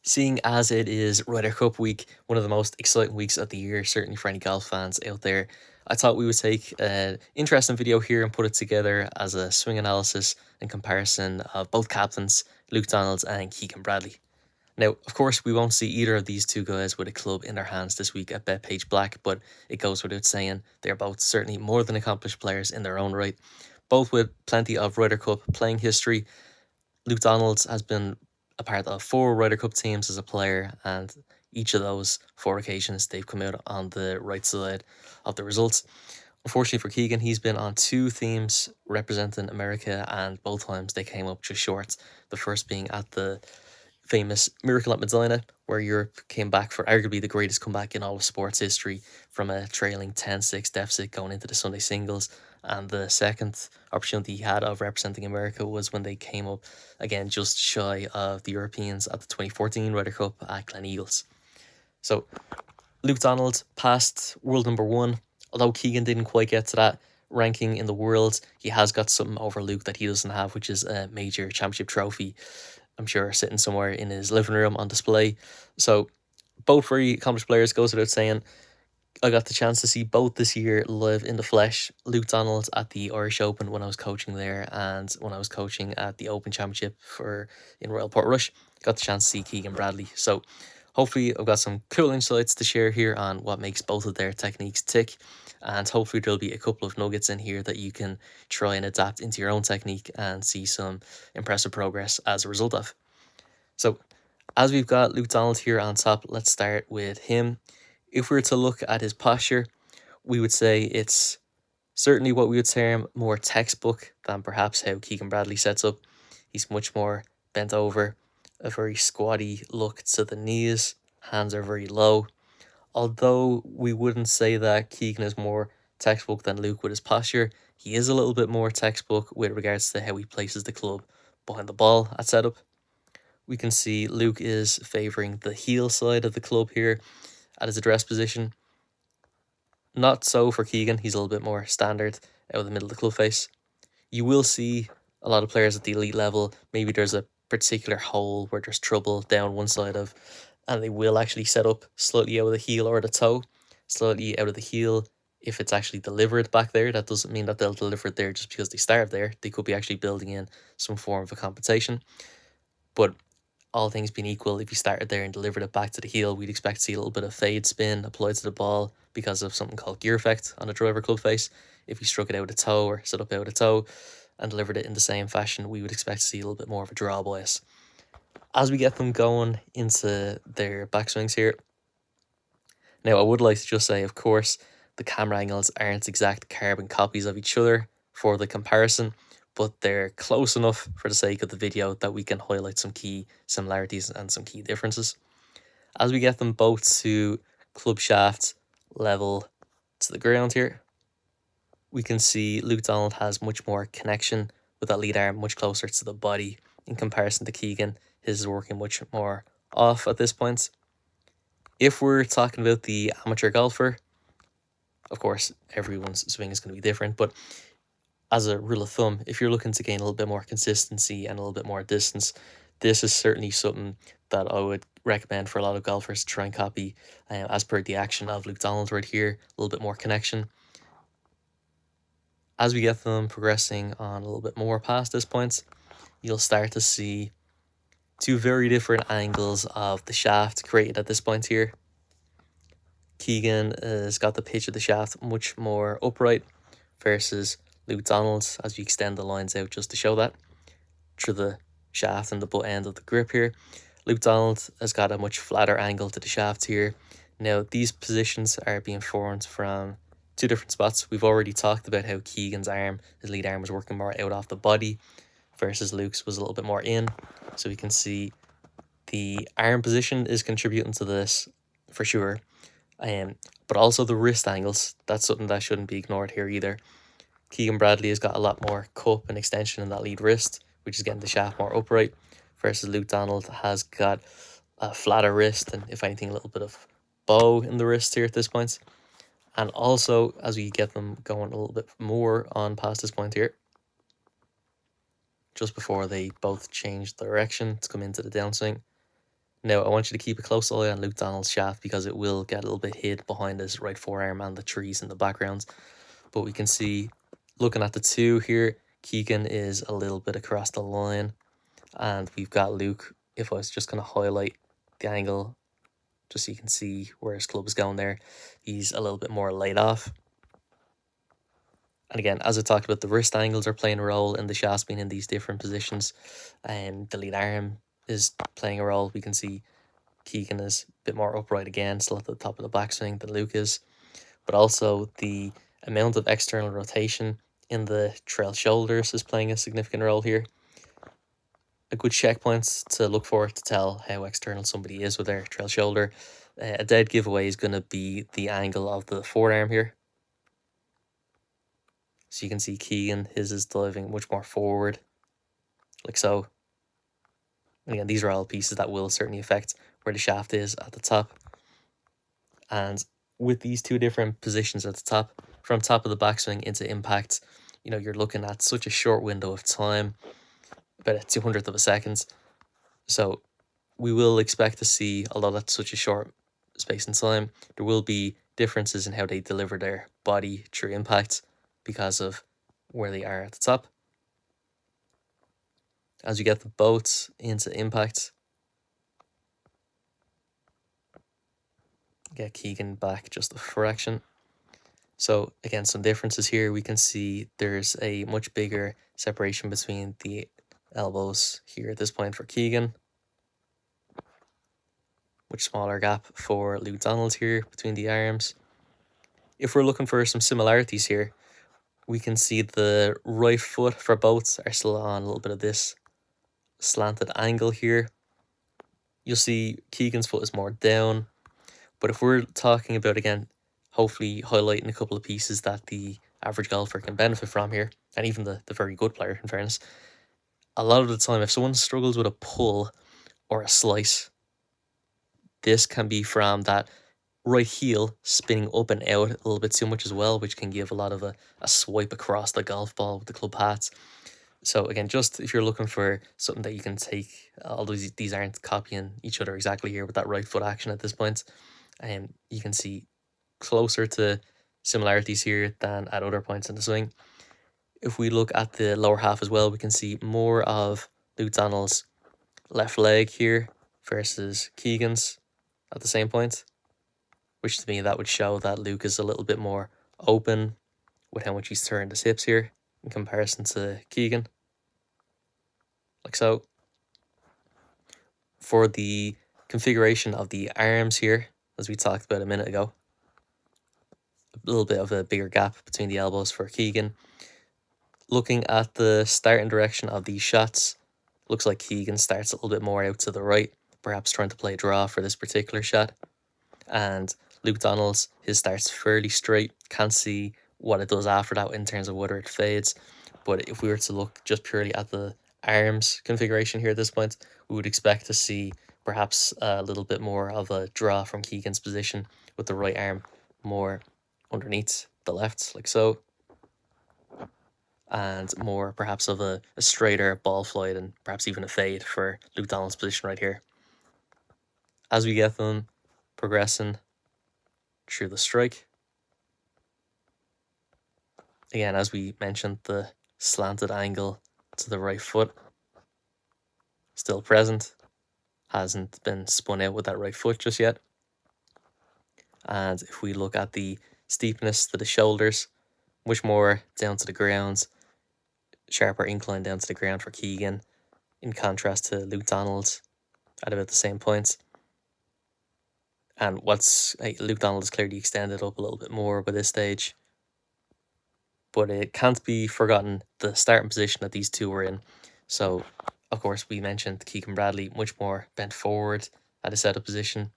Seeing as it is Ryder Cup week, one of the most exciting weeks of the year, certainly for any golf fans out there, I thought we would take an interesting video here and put it together as a swing analysis and comparison of both captains, Luke Donald and Keegan Bradley. Now, of course, we won't see either of these two guys with a club in their hands this week at Betpage Black, but it goes without saying they're both certainly more than accomplished players in their own right, both with plenty of Ryder Cup playing history. Luke Donald has been a part of 4 Ryder Cup teams as a player, and each of those 4 occasions they've come out on the right side of the results. Unfortunately for Keegan, he's been on 2 teams representing America, and both times they came up just short. The first being at the famous Miracle at Medina, where Europe came back for arguably the greatest comeback in all of sports history from a trailing 10-6 deficit going into the Sunday singles. And the second opportunity he had of representing America was when they came up, again, just shy of the Europeans at the 2014 Ryder Cup at Gleneagles. So Luke Donald passed world number 1, although Keegan didn't quite get to that ranking in the world. He has got something over Luke that he doesn't have, which is a major championship trophy, I'm sure, sitting somewhere in his living room on display. So both very accomplished players, goes without saying. I got the chance to see both this year live in the flesh. Luke Donald at the Irish Open when I was coaching there, and when I was coaching at the Open Championship in Royal Portrush, got the chance to see Keegan Bradley. So hopefully I've got some cool insights to share here on what makes both of their techniques tick, and hopefully there'll be a couple of nuggets in here that you can try and adapt into your own technique and see some impressive progress as a result of. So as we've got Luke Donald here on top, let's start with him. If we were to look at his posture, we would say it's certainly what we would term more textbook than perhaps how Keegan Bradley sets up. He's much more bent over, a very squatty look to the knees, hands are very low. Although we wouldn't say that Keegan is more textbook than Luke with his posture, he is a little bit more textbook with regards to how he places the club behind the ball at setup. We can see Luke is favouring the heel side of the club here at his address position. Not so for Keegan, he's a little bit more standard out of the middle of the club face. You will see a lot of players at the elite level, maybe there's a particular hole where there's trouble down one side of, and they will actually set up slightly out of the heel or the toe, slightly out of the heel. If it's actually delivered back there, that doesn't mean that they'll deliver it there just because they start there. They could be actually building in some form of a compensation. But all things being equal, if you started there and delivered it back to the heel, we'd expect to see a little bit of fade spin applied to the ball because of something called gear effect on a driver club face. If you struck it out a toe or set up out a toe and delivered it in the same fashion, we would expect to see a little bit more of a draw bias. As we get them going into their backswings here, now I would like to just say, of course, the camera angles aren't exact carbon copies of each other for the comparison, but they're close enough for the sake of the video that we can highlight some key similarities and some key differences. As we get them both to club shaft level to the ground here, we can see Luke Donald has much more connection with that lead arm much closer to the body in comparison to Keegan. His is working much more off at this point. If we're talking about the amateur golfer, of course, everyone's swing is going to be different, but as a rule of thumb, if you're looking to gain a little bit more consistency and a little bit more distance, this is certainly something that I would recommend for a lot of golfers to try and copy, as per the action of Luke Donald right here, a little bit more connection. As we get them progressing on a little bit more past this point, you'll start to see 2 very different angles of the shaft created at this point here. Keegan has got the pitch of the shaft much more upright versus Luke Donald, as we extend the lines out just to show that through the shaft and the butt end of the grip here. Luke Donald has got a much flatter angle to the shaft here. Now, these positions are being formed from 2 different spots. We've already talked about how Keegan's arm, his lead arm, was working more out off the body versus Luke's was a little bit more in. So we can see the arm position is contributing to this for sure. But also the wrist angles, that's something that shouldn't be ignored here either. Keegan Bradley has got a lot more cup and extension in that lead wrist, which is getting the shaft more upright, versus Luke Donald has got a flatter wrist and, if anything, a little bit of bow in the wrist here at this point. And also, as we get them going a little bit more on past this point here, just before they both change direction to come into the downswing, Now, I want you to keep a close eye on Luke Donald's shaft because it will get a little bit hid behind his right forearm and the trees in the background. But we can see, looking at the two here, Keegan is a little bit across the line. And we've got Luke, if I was just going to highlight the angle, just so you can see where his club is going there, he's a little bit more laid off. And again, as I talked about, the wrist angles are playing a role in the shafts being in these different positions. And the lead arm is playing a role. We can see Keegan is a bit more upright again, still at the top of the backswing than Luke is. But also the amount of external rotation in the trail shoulders is playing a significant role here. A good checkpoint to look for to tell how external somebody is with their trail shoulder. A dead giveaway is going to be the angle of the forearm here. So you can see Keegan, his is diving much more forward, like so. And again, these are all pieces that will certainly affect where the shaft is at the top. And with these two different positions at the top, from top of the backswing into impact, you know, you're looking at such a short window of time, about a 200th of a second. So we will expect to see, although that's such a short space in time, there will be differences in how they deliver their body through impact because of where they are at the top. As you get the boats into impact, get Keegan back just a fraction. So again, some differences here. We can see there's a much bigger separation between the elbows here at this point for Keegan. Much smaller gap for Luke Donald here between the arms. If we're looking for some similarities here, we can see the right foot for both are still on a little bit of this slanted angle here. You'll see Keegan's foot is more down. But if we're talking about, again, hopefully highlighting a couple of pieces that the average golfer can benefit from here, and even the very good player, in fairness, a lot of the time, if someone struggles with a pull or a slice, this can be from that right heel spinning up and out a little bit too much as well, which can give a lot of a swipe across the golf ball with the club hats. So again, just if you're looking for something that you can take, although these aren't copying each other exactly here with that right foot action at this point, you can see closer to similarities here than at other points in the swing. If we look at the lower half as well, we can see more of Luke Donald's left leg here versus Keegan's at the same point, which to me that would show that Luke is a little bit more open with how much he's turned his hips here in comparison to Keegan, like so. For the configuration of the arms here, as we talked about a minute ago, a little bit of a bigger gap between the elbows for Keegan. Looking at the starting direction of these shots, looks like Keegan starts a little bit more out to the right, perhaps trying to play draw for this particular shot. And Luke Donald's, his starts fairly straight. Can't see what it does after that in terms of whether it fades. But if we were to look just purely at the arms configuration here at this point, we would expect to see perhaps a little bit more of a draw from Keegan's position with the right arm more underneath the left, like so. And more perhaps of a straighter ball flight and perhaps even a fade for Luke Donald's position right here. As we get them progressing through the strike, again, as we mentioned, the slanted angle to the right foot still present, hasn't been spun out with that right foot just yet. And if we look at the steepness to the shoulders, much more down to the ground, sharper incline down to the ground for Keegan, in contrast to Luke Donald at about the same points. And Luke Donald is clearly extended up a little bit more by this stage. But it can't be forgotten the starting position that these two were in. So, of course, we mentioned Keegan Bradley much more bent forward at a setup position.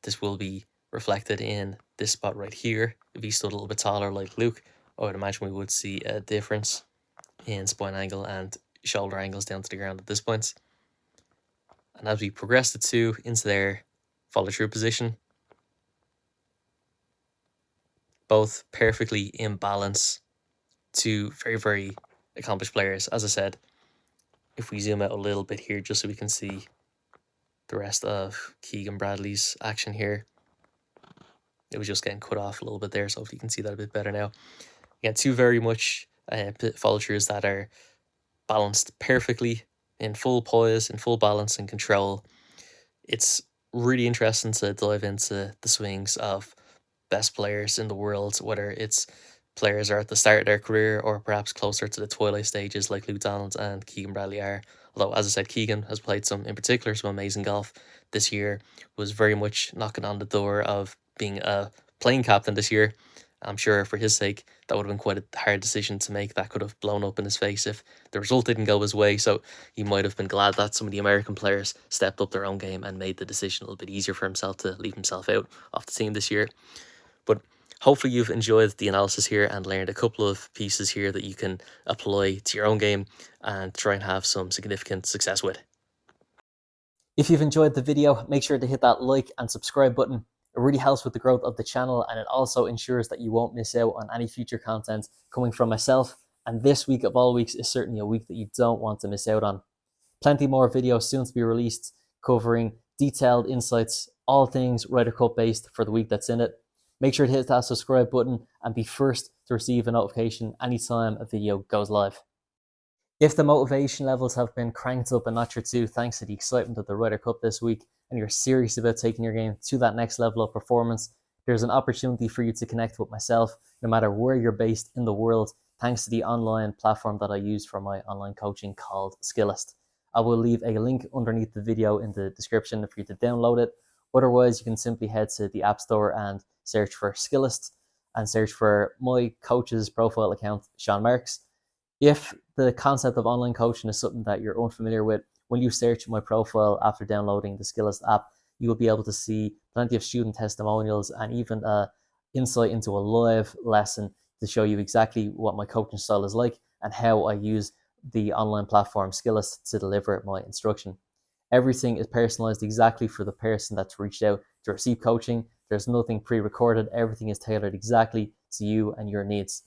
This will be reflected in this spot right here. If he stood a little bit taller like Luke, I would imagine we would see a difference in spine angle and shoulder angles down to the ground at this point. And as we progress the two into their follow through position, both perfectly in balance, two very, very accomplished players. As I said, if we zoom out a little bit here, just so we can see the rest of Keegan Bradley's action here. It was just getting cut off a little bit there, so if you can see that a bit better now. Again, two very much follow throughs that are balanced perfectly, in full poise, in full balance and control. It's really interesting to dive into the swings of best players in the world, whether it's players are at the start of their career or perhaps closer to the twilight stages like Luke Donald and Keegan Bradley are. Although, as I said, Keegan has played in particular, some amazing golf this year, was very much knocking on the door of being a playing captain this year. I'm sure for his sake, that would have been quite a hard decision to make. That could have blown up in his face if the result didn't go his way. So he might have been glad that some of the American players stepped up their own game and made the decision a little bit easier for himself to leave himself out of the team this year. But hopefully you've enjoyed the analysis here and learned a couple of pieces here that you can apply to your own game and try and have some significant success with. If you've enjoyed the video, make sure to hit that like and subscribe button. It really helps with the growth of the channel, and it also ensures that you won't miss out on any future content coming from myself. And this week of all weeks is certainly a week that you don't want to miss out on. Plenty more videos soon to be released covering detailed insights, all things Ryder Cup based for the week that's in it. Make sure to hit that subscribe button and be first to receive a notification anytime a video goes live. If the motivation levels have been cranked up a notch or two thanks to the excitement of the Ryder Cup this week, and you're serious about taking your game to that next level of performance, there's an opportunity for you to connect with myself no matter where you're based in the world, thanks to the online platform that I use for my online coaching called Skillist. I will leave a link underneath the video in the description for you to download it. Otherwise, you can simply head to the App Store and search for Skillist and search for my coach's profile account, Seán Marks. If the concept of online coaching is something that you're unfamiliar with, when you search my profile after downloading the Skillist app, you will be able to see plenty of student testimonials and even insight into a live lesson to show you exactly what my coaching style is like and how I use the online platform Skillist to deliver my instruction. Everything is personalized exactly for the person that's reached out to receive coaching. There's nothing pre-recorded. Everything is tailored exactly to you and your needs.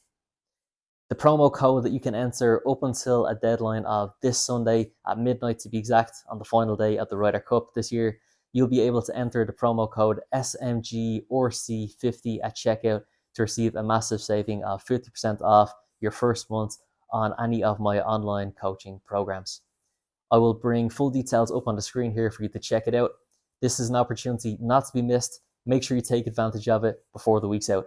The promo code that you can enter up until a deadline of this Sunday at midnight, to be exact, on the final day of the Ryder Cup this year, you'll be able to enter the promo code SMGORC50 at checkout to receive a massive saving of 50% off your first month on any of my online coaching programs. I will bring full details up on the screen here for you to check it out. This is an opportunity not to be missed. Make sure you take advantage of it before the week's out.